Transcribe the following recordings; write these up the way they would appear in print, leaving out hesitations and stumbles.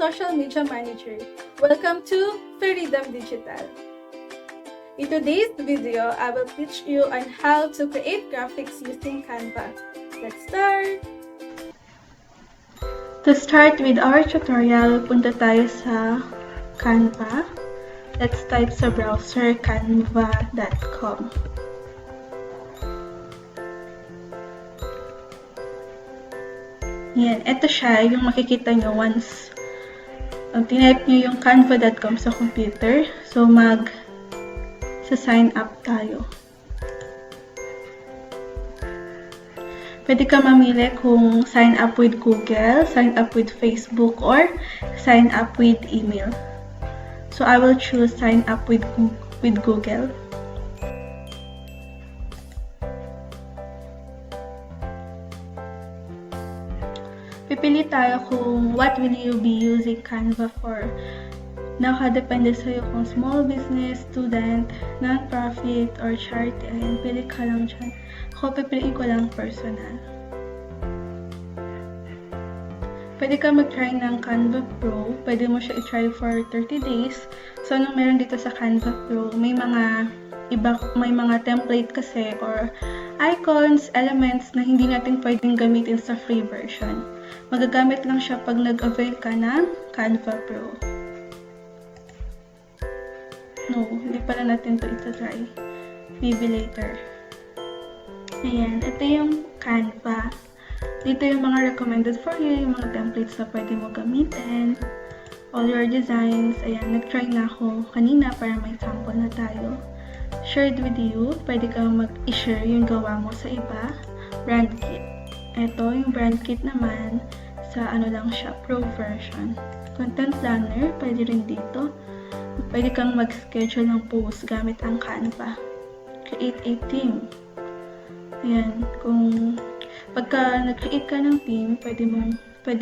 Social Media Manager. Welcome to Freedom Digital. In today's video, I will teach you on how to create graphics using Canva. Let's start! To start with our tutorial, punta tayo sa Canva. Let's type sa browser canva.com. Yan, ito siya yung makikita nyo once tinype nyo yung canva.com sa computer. So, sign up tayo. Pwede ka mamili kung sign up with Google, sign up with Facebook, or sign up with email. So, I will choose sign up with Google. Pipili tayo kung what will you be using Canva for. Nakadepende sa'yo kung small business, student, non-profit, or charity. Ayan, pili ka lang dyan. Ako, pipiliin ko lang personal. Pwede ka mag-try ng Canva Pro. Pwede mo siya i-try for 30 days. So, anong meron dito sa Canva Pro? May mga template kasi or icons, elements na hindi natin pwedeng gamitin sa free version. Magagamit lang siya pag nag-avail ka ng Canva Pro. No, hindi pala natin ito ita-try. Maybe later. Ayan, ito yung Canva. Dito yung mga recommended for you, yung mga templates na pwede mo gamitin. All your designs. Ayan, nag-try na ako kanina para may sample na tayo. Shared with you. Pwede kang mag-i-share yung gawa mo sa iba. Brand kit. Ito, yung brand kit naman, sa lang siya, Pro version. Content planner, pwede rin dito. Pwede kang mag-schedule ng post gamit ang Canva. Create a theme. Ayan, kung pagka nag-create ka ng theme, pwede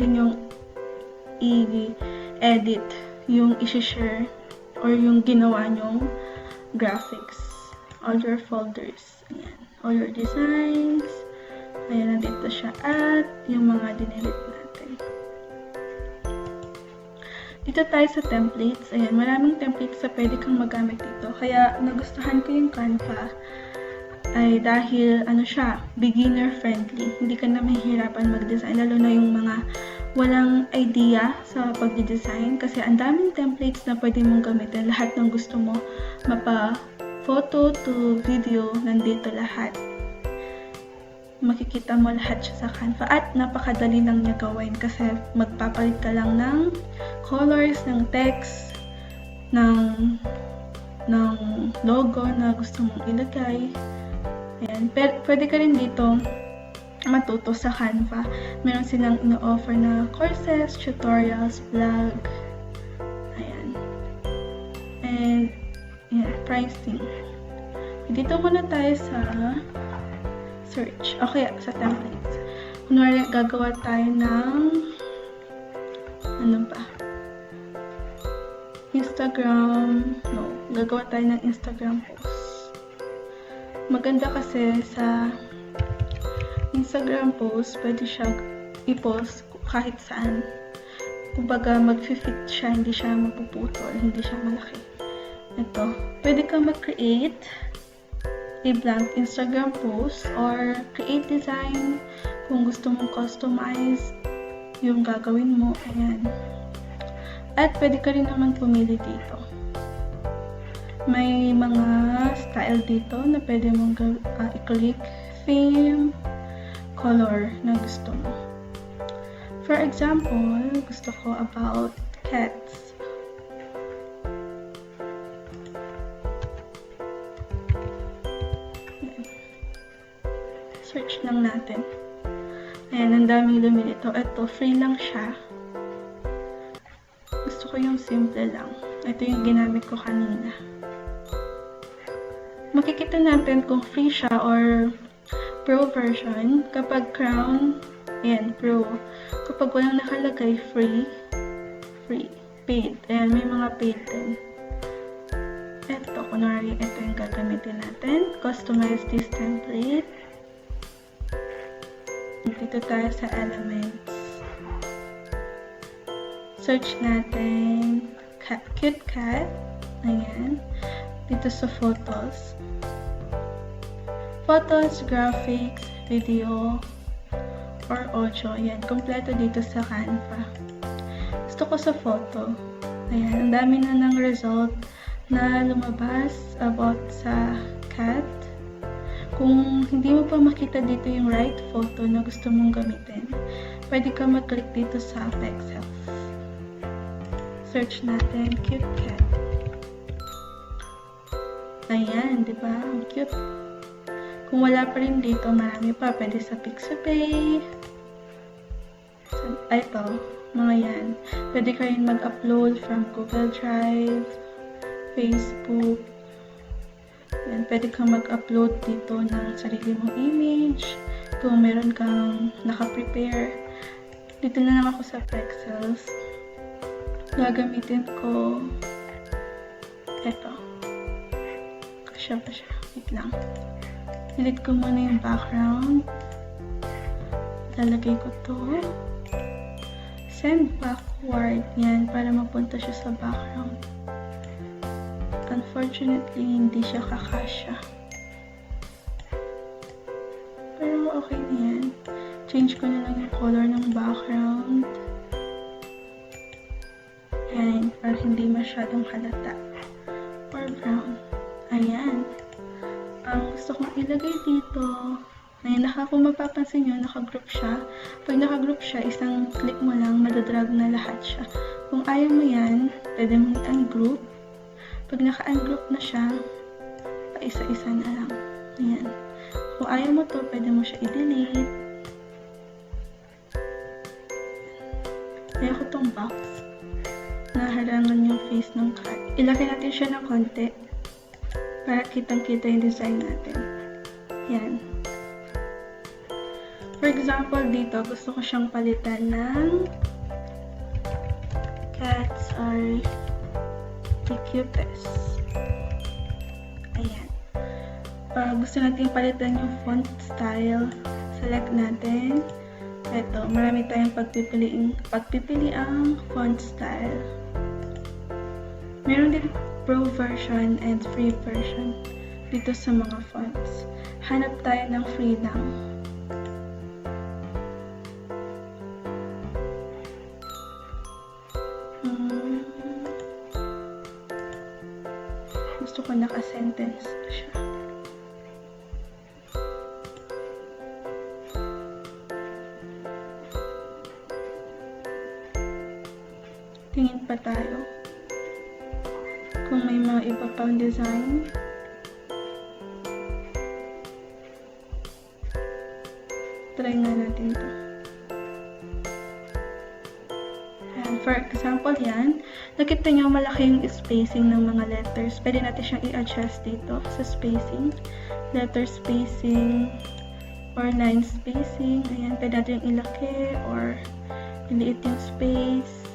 nyong i-edit yung i-share or yung ginawa nyong graphics. All your folders. Ayan, all your designs. Ayan, nandito siya at yung mga dinelete natin. Dito tayo sa templates. Ayan, maraming templates na pwede kang magamit dito. Kaya, nagustuhan ko yung Canva ay dahil, siya, beginner friendly. Hindi ka na mahihirapan mag-design. Lalo na yung mga walang idea sa pag-design. Kasi ang daming templates na pwede mong gamitin. Lahat ng gusto mo, mapa-photo to video, nandito lahat. Makikita mo lahat siya sa Canva at napakadali lang niya gawin kasi magpapalit ka lang ng colors, ng text, ng logo na gusto mong ilagay. Ayan. Pwede ka rin dito matuto sa Canva. Meron silang ino-offer na courses, tutorials, vlog. Ayan. And, yeah, pricing. Dito muna tayo sa search. Okay, sa templates. Kunwari, gagawa tayo ng Instagram. No, gagawa tayo ng Instagram post. Maganda kasi sa Instagram post, pwede siya i-post kahit saan. Kumbaga, mag-fit siya, hindi siya mapuputol, hindi siya malaki. Ito, pwede kang mag-create a blank Instagram post or create design kung gusto mong customize yung gagawin mo. Ayan. At pwede ka rin naman pumili dito. May mga style dito na pwede mong i-click, theme, color na gusto mo. For example, gusto ko about cats. Search lang natin. Ayan, ang daming lumilito. Ito, free lang siya. Gusto ko yung simple lang. Ito yung ginamit ko kanina. Makikita natin kung free siya or pro version. Kapag crown, ayan, pro. Kapag walang nakalagay, free, paid. Ayan, may mga paid din. Ito, kunwari, ito yung gagamitin natin. Customize this template. Dito tayo sa elements. Search natin cute cat. Ayan. Dito sa photos. Photos, graphics, video, or audio. Ayan. Kompleto dito sa Canva. Gusto ko sa photo. Ayan. Ang dami na ng result na lumabas about sa cat. Kung hindi mo pa makita dito yung right photo na gusto mong gamitin, pwede ka mag-click dito sa pixel. Search natin cute cat. Ayan, di ba? Ang cute. Kung wala pa rin dito, marami pa. Pwede sa Pixabay. Ito, mga yan. Pwede ka rin mag-upload from Google Drive, Facebook. Yan, pwede kang mag-upload dito ng sarili mong image. Kung meron kang naka-prepare. Dito na lang ako sa Pixels. Gagamitin ko ito. Kasya pa siya. Wait lang. Delete ko muna yung background. Lalagay ko to. Send backward. Yan, para mapunta siya sa background. Unfortunately, hindi siya kakasya. Pero okay na yan. Change ko na lang yung color ng background. Yan, para hindi masyadong halata. Or brown. Ayan. Ang gusto kong ilagay dito, ayan, kung mapapansin nyo, naka-group siya. Pag naka-group siya, isang click mo lang, madadrag na lahat siya. Kung ayaw mo yan, pwede mong i-ungroup. Pag naka-ungroup na siya, pa-isa-isa na lang. Ayan. Kung ayaw mo to, pwede mo siya i-delete. Kaya ko tong box. Naharangan yung face ng cat. Ilagay natin siya ng konti para kitang-kita yung design natin. Yan. For example, dito, gusto ko siyang palitan ng cats are the cutest. Ayan. Gusto natin palitan yung font style. Select natin. Ito, marami tayong pagpipili ang font style. Meron din Pro version and free version dito sa mga fonts. Hanap tayo ng free lang. Gusto ko naka-sentence siya. Tingin pa tayo kung may mga iba pang design. Try nga natin to. And for example yan, nakita nyo malaki yung spacing ng mga letters. Pwede natin siyang i-adjust dito sa spacing. Letter spacing or line spacing. Ayan, pwede natin yung ilaki or iliit yung space.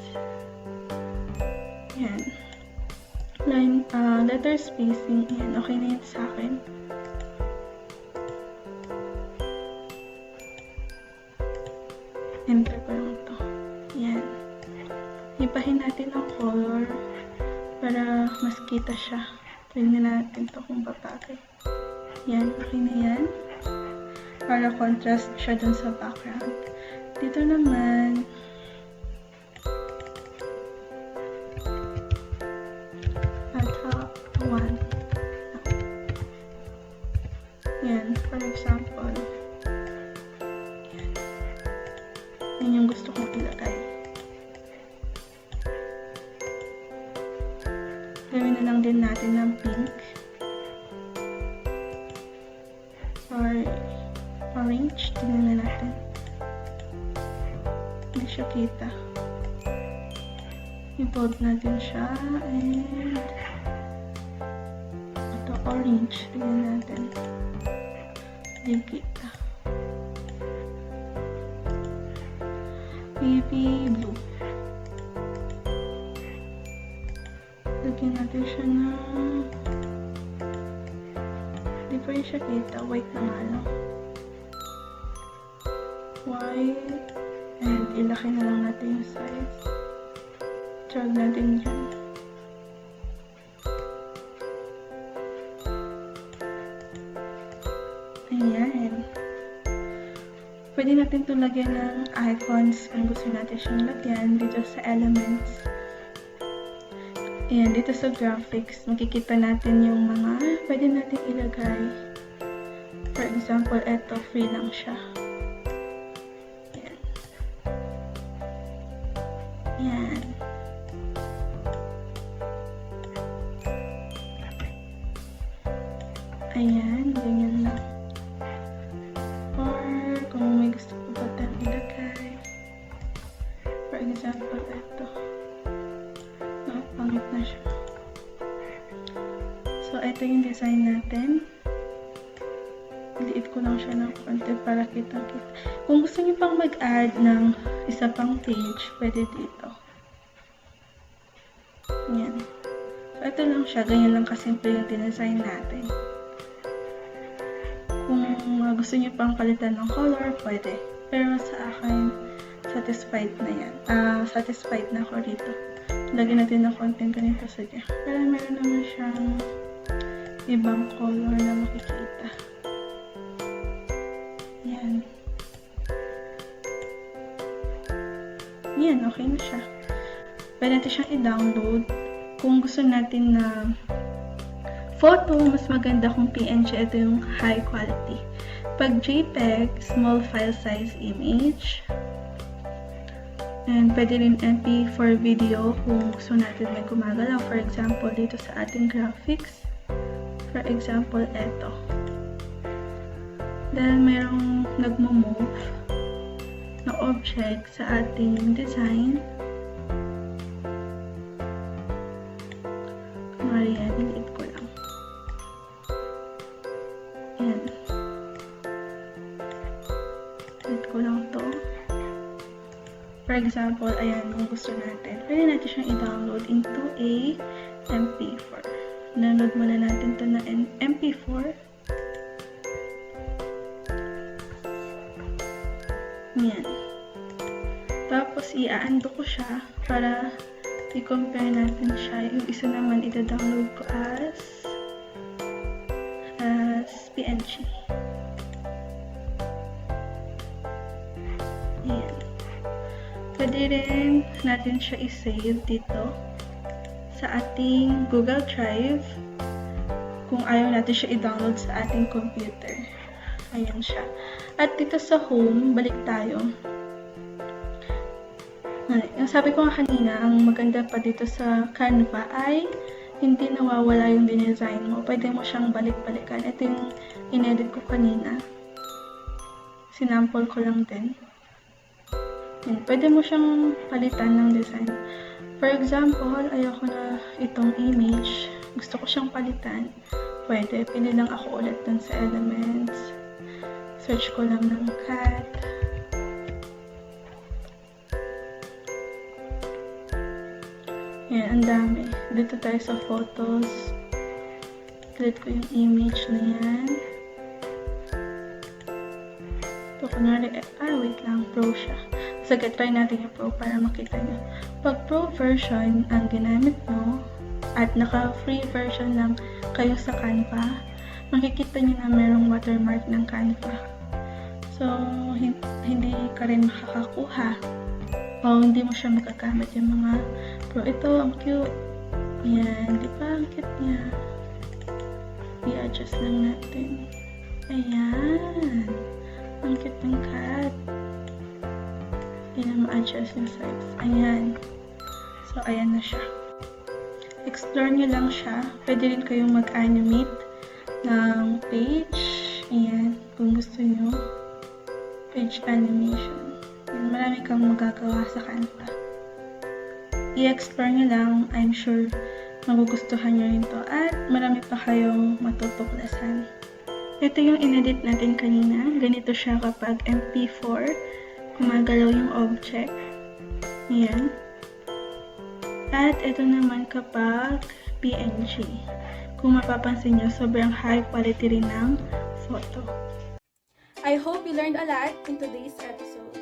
Ayan. Letter spacing. Ayan, okay na yun sa akin. Enter ko lang ito. Ayan. Ipahin natin ang color para mas kita siya. Tingnan natin ito kung babagay. Ayan, okay na yan. Para contrast siya dun sa background. Dito naman, yan, for example, yan yung gusto kong ilagay. Gawin na lang din natin ng pink or orange. Tingnan na natin. Hindi siya kita. I-bold natin siya and ito orange. Tingnan natin. Hindi kita. Baby blue. Lagyan natin siya na hindi pa rin siya kita. White na nga lang. White. And ilaki na lang natin yung size. drag natin dyan. Ayan. Pwede natin ito lagyan ng icons kung gusto natin siyang lagyan dito sa elements. Ayan, dito sa graphics, makikita natin yung mga pwede natin ilagay. For example, eto, free lang siya. Ayan. Ayan. Ayan, ganyan lang. Or, kung may gusto ko ba tayong ilagay. For example, eto. Pangit na siya. So, ito yung design natin. Liit ko lang siya ng konti para kitang-kita. Kung gusto niyo pang mag-add ng isa pang page, pwede dito. Yan. So, ito lang siya. Ganyan lang kasimple yung dinesign natin. Kung gusto niyo pang palitan ng color, pwede. Pero sa akin, satisfied na yan. Satisfied na ako dito. Lagyan natin ng konting ganito sa dyan. Para meron naman siyang ibang color na makikita. Yan. Yan, okay na siya. Pwede natin siyang i-download. Kung gusto natin na photo, mas maganda kung PNG, ito yung high quality. Pag JPEG, small file size image. And pwede rin MP4 video kung gusto natin may gumagalaw. For example, dito sa ating graphics. For example, eto. Dahil mayroong nagmo-move na object sa ating design. Kunwari yan, iliit ko lang. Yan. Iliit ko lang to. For example, ayan, kung gusto natin, pwede natin siyang i-download into a MP4. Download muna natin ito na MP4. Yan. Tapos, i-undo ko siya para i-compare natin siya. Yung isa naman, ita-download ko as PNG. Yan. Pwede rin natin siya i-save dito sa ating Google Drive kung ayaw natin siya i-download sa ating computer. Ayan siya. At dito sa home, balik tayo. Yung sabi ko nga kanina, ang maganda pa dito sa Canva ay hindi nawawala yung dinesign mo. Pwede mo siyang balik-balikan. Ito yung inedit ko kanina. Sinample ko lang din. Pwede mo siyang palitan ng design. For example, ayoko na itong image. Gusto ko siyang palitan. Pwede. Pili lang ako ulit dun sa elements. Search ko lang ng cat. Yan, ang dami. Dito tayo sa photos. Click ko yung image na yan. Ito, kunwari, wait lang, pro siya. Sige, try natin yung pro para makita nyo. Pag pro version ang ginamit nyo at naka-free version lang kayo sa Canva, makikita nyo na merong watermark ng Canva. So, hindi ka rin makakakuha o hindi mo siya magagamit yung mga pro. Ito, ang cute. Ayan, di ba? Ang cute niya. I-adjust lang natin. Ayan. Ang cute ng cat. Hindi na ma-adjust yung size. Ayan. So, ayan na siya. Explore nyo lang siya. Pwede rin kayong mag-animate ng page. Ayan. Kung gusto nyo. Page animation. Ayan. Marami kang magagawa sa Canva. I-explore nyo lang. I'm sure magugustuhan nyo rin to. At marami pa kayong matutuklasan. Ito yung inedit natin kanina. Ganito siya kapag MP4. Gumagalaw yung object. Ayan. At ito naman kapag PNG. Kung mapapansin nyo, sobrang high quality rin ng photo. I hope you learned a lot in today's episode.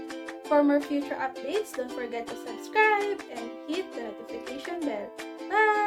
For more future updates, don't forget to subscribe and hit the notification bell. Bye!